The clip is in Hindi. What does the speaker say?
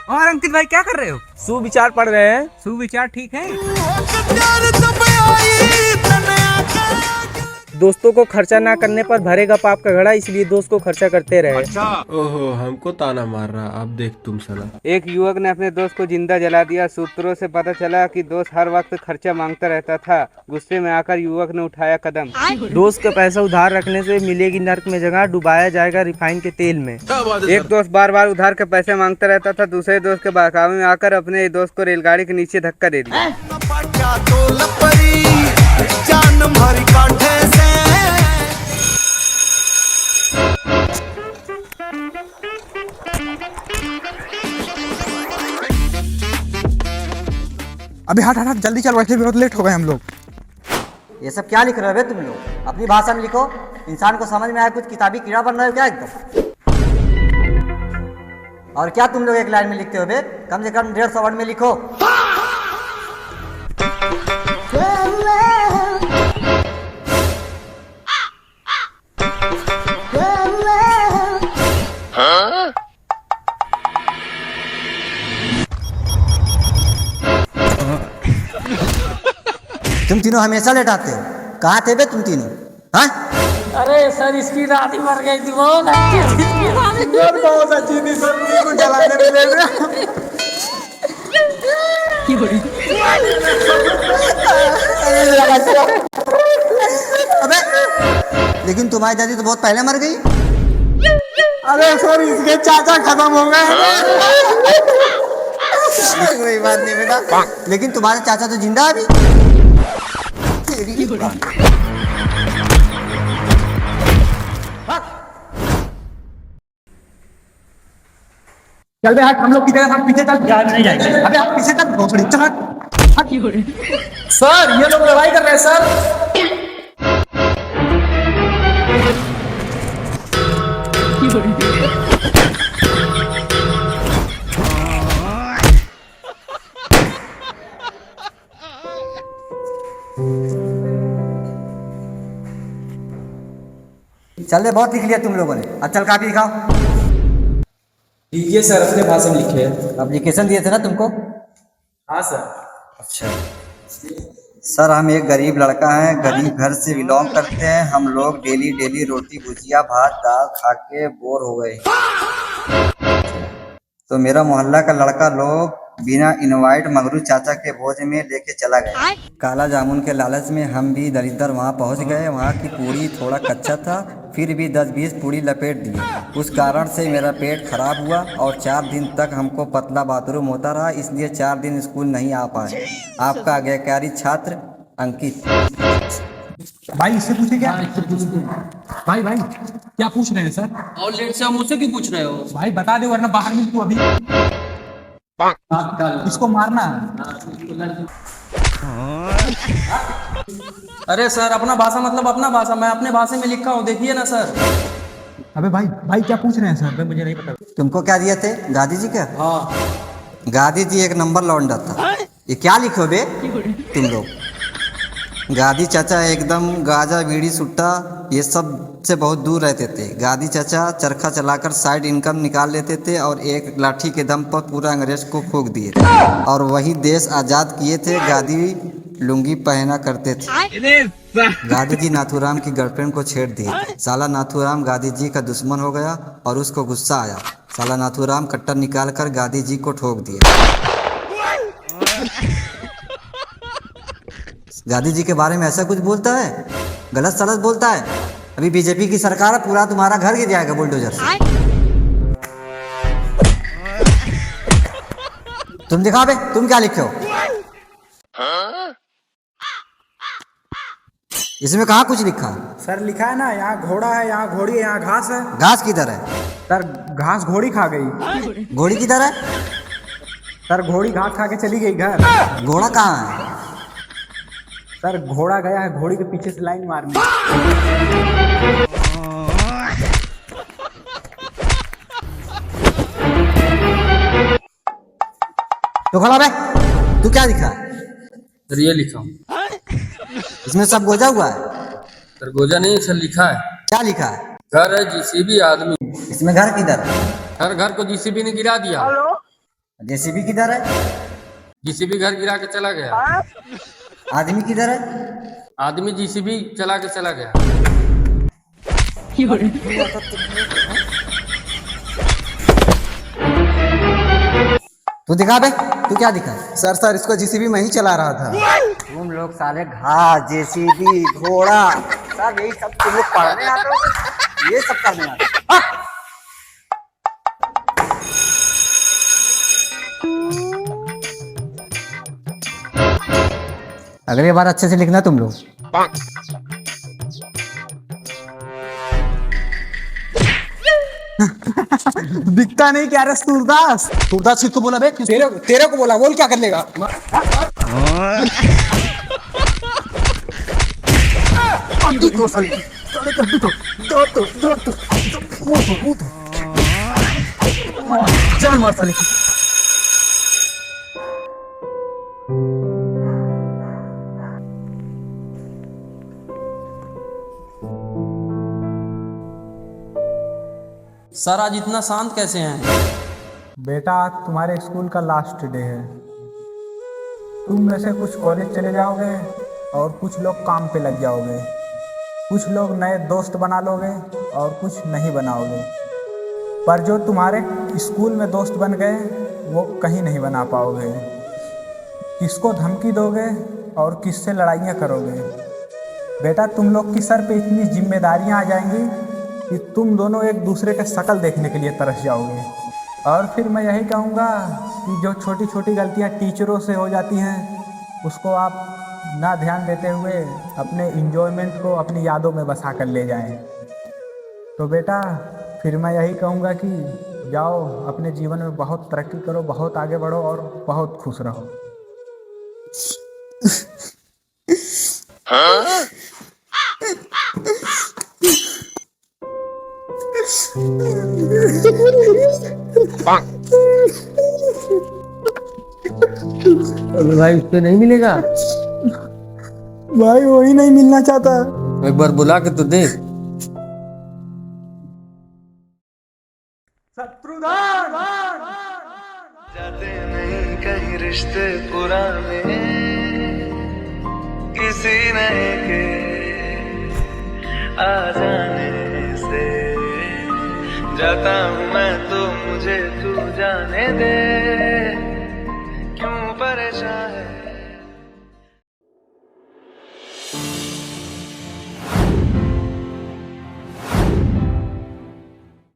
और अंकित भाई क्या कर रहे हो? सुविचार पढ़ रहे हैं। सुविचार ठीक है। दोस्तों को खर्चा ना करने पर भरेगा पाप का घड़ा, इसलिए दोस्त को खर्चा करते रहे। ओहो, हमको ताना मार रहा। अब देख तुम साला। एक युवक ने अपने दोस्त को जिंदा जला दिया। सूत्रों से पता चला कि दोस्त हर वक्त खर्चा मांगता रहता था। गुस्से में आकर युवक ने उठाया कदम। दोस्त का पैसा उधार रखने से मिलेगी नर्क में जगह, डुबाया जाएगा रिफाइन के तेल में। एक दोस्त बार बार उधार के पैसे मांगता रहता था। दूसरे दोस्त के बहकावे में आकर अपने दोस्त को रेलगाड़ी के नीचे धक्का दे दिया। अबे हट हट हट, जल्दी चल, वैसे भी बहुत लेट हो गए हम लोग। ये सब क्या लिख रहे हो बे तुम लोग? अपनी भाषा में लिखो। इंसान को समझ में आया कुछ किताबी कीड़ा बन रहे हो क्या एकदम? और क्या तुम लोग एक लाइन में लिखते हो बे? कम से कम 150 वर्ड में लिखो। तुम तीनों हमेशा लेट आते हो। कहाँ थे बे तुम तीनों? हाँ? अरे सर, इसकी दादी मर गई थी, बहुत अच्छी थी इसकी दादी। बहुत अच्छी थी सर, बिल्कुल जलाने में ले रहे। अबे लेकिन तुम्हारी दादी तो बहुत पहले मर गई। अरे सर, इसके चाचा खत्म हो गए। कोई बात नहीं बेटा, लेकिन तुम्हारे चाचा तो जिंदा है अभी। चल बे हट, हम लोग की तरह हम पीछे चल। यार नहीं जाएंगे। अबे आप पीछे चल, भोसड़ी चल हट। सर, ये लोग लड़ाई कर रहे हैं सर। चल बे, बहुत लिख लिया तुम लोगों ने। अब चल कॉपी दिखाओ। लीजिए सर, अपने भाषा में लिखे। एप्लीकेशन दिए थे ना तुमको? हाँ सर। अच्छा सर, हम एक गरीब लड़का है, गरीब घर से बिलोंग करते हैं। हम लोग डेली डेली रोटी भुजिया भात दाल खा के बोर हो गए। तो मेरा मोहल्ला का लड़का लोग बिना इनवाइट मंगरू चाचा के भोज में लेके चला गया। काला जामुन के लालच में हम भी दरिद्र वहाँ पहुँच गए। वहाँ की पूरी थोड़ा कच्चा था, फिर भी 10-20 पूरी लपेट दिए। उस कारण से मेरा पेट खराब हुआ और 4 दिन तक हमको पतला बाथरूम होता रहा, इसलिए 4 दिन स्कूल नहीं आ पाए। आपका आज्ञाकारी छात्र अंकित। भाई इससे पूछे क्या? भाई भाई क्या पूछ रहे हैं सर? और लेट से हम मुझसे क्यों पूछ रहे हो? भाई बता दे, वरना बाहर मिल तू अभी। इसको मारना। अरे सर, अपना भाषा मतलब अपना भाषा। मैं अपने भाषा में लिखा हूँ, देखिए ना सर। अबे भाई भाई क्या पूछ रहे हैं सर? भाई मुझे नहीं पता। तुमको क्या दिए थे? गांधी जी का? हाँ। गांधी जी एक नंबर लौंडा था। ये क्या लिखो बे तुम लोग? गांधी चाचा एकदम गाजा बीड़ी सुट्टा ये सब से बहुत दूर रहते थे। गांधी चाचा चरखा चलाकर साइड इनकम निकाल लेते थे और एक लाठी के दम पर पूरा अंग्रेज को फूंक दिए थे और वही देश आज़ाद किए थे। गांधी लुंगी पहना करते थे। गांधी जी नाथूराम की गर्लफ्रेंड को छेड़ दिए। साला नाथूराम गांधी जी का दुश्मन हो गया और उसको गुस्सा आया। साला नाथूराम कट्टर निकाल कर गांधी जी को ठोक दिया। गांधी जी के बारे में ऐसा कुछ बोलता है, गलत सलत बोलता है। अभी बीजेपी की सरकार है, पूरा तुम्हारा घर गिर जाएगा बुलडोजर से। तुम दिखा बे, तुम क्या लिखे हो? इसमें कहाँ कुछ लिखा है? सर लिखा है ना, यहाँ घोड़ा है, यहाँ घोड़ी है, यहाँ घास है। घास किधर है? सर घास घोड़ी खा गई। घोड़ी किधर है? सर घोड़ी घास खा के चली गई घर। घोड़ा कहाँ है? सर घोड़ा गया है घोड़ी के पीछे से लाइन मारने। तो खड़ा बे, तू क्या लिखा है? सर ये लिखा हूँ। इसमें सब गोजा हुआ है? सर गोजा नहीं सर, लिखा है। क्या लिखा है? घर है जीसीबी आदमी। इसमें घर किधर है? हर घर को जीसीबी ने गिरा दिया। जेसीबी किधर है? जीसीबी घर गिरा के चला गया। आदमी किधर है? आदमी जीसीबी चला के चला गया। तू दिखा बे, तू क्या दिखा? सर इसको जेसीबी मैं ही चला रहा था। तुम लोग साले घास, जेसीबी, घोड़ा, सब यही सब तुम लोग पढ़ने आते हो, ये सब करने आते हो। अगली बार अच्छे से लिखना तुम लोग। दिखता नहीं क्या रे सूरदास? सूरदास किसको बोला बे? तेरे को बोला, बोल क्या कर लेगा? चल मार साले। सर आज इतना शांत कैसे हैं? बेटा आज तुम्हारे स्कूल का लास्ट डे है। तुम में से कुछ कॉलेज चले जाओगे और कुछ लोग काम पे लग जाओगे। कुछ लोग नए दोस्त बना लोगे और कुछ नहीं बनाओगे। पर जो तुम्हारे स्कूल में दोस्त बन गए वो कहीं नहीं बना पाओगे। किसको धमकी दोगे और किससे लड़ाइयाँ करोगे? बेटा तुम लोग की सर पे इतनी जिम्मेदारियाँ आ जाएंगी कि तुम दोनों एक दूसरे का शक्ल देखने के लिए तरस जाओगे। और फिर मैं यही कहूँगा कि जो छोटी छोटी गलतियाँ टीचरों से हो जाती हैं उसको आप ना ध्यान देते हुए अपने इंजॉयमेंट को अपनी यादों में बसा कर ले जाएं। तो बेटा फिर मैं यही कहूँगा कि जाओ अपने जीवन में बहुत तरक्की करो, बहुत आगे बढ़ो और बहुत खुश रहो। भाई उससे नहीं मिलेगा। भाई वही नहीं मिलना चाहता। एक बार बुला के तो देख। जाते नहीं कहीं रिश्ते पुराने किसी नए के आ जाने से। जाता हूँ मैं तो मुझे तू जाने दे।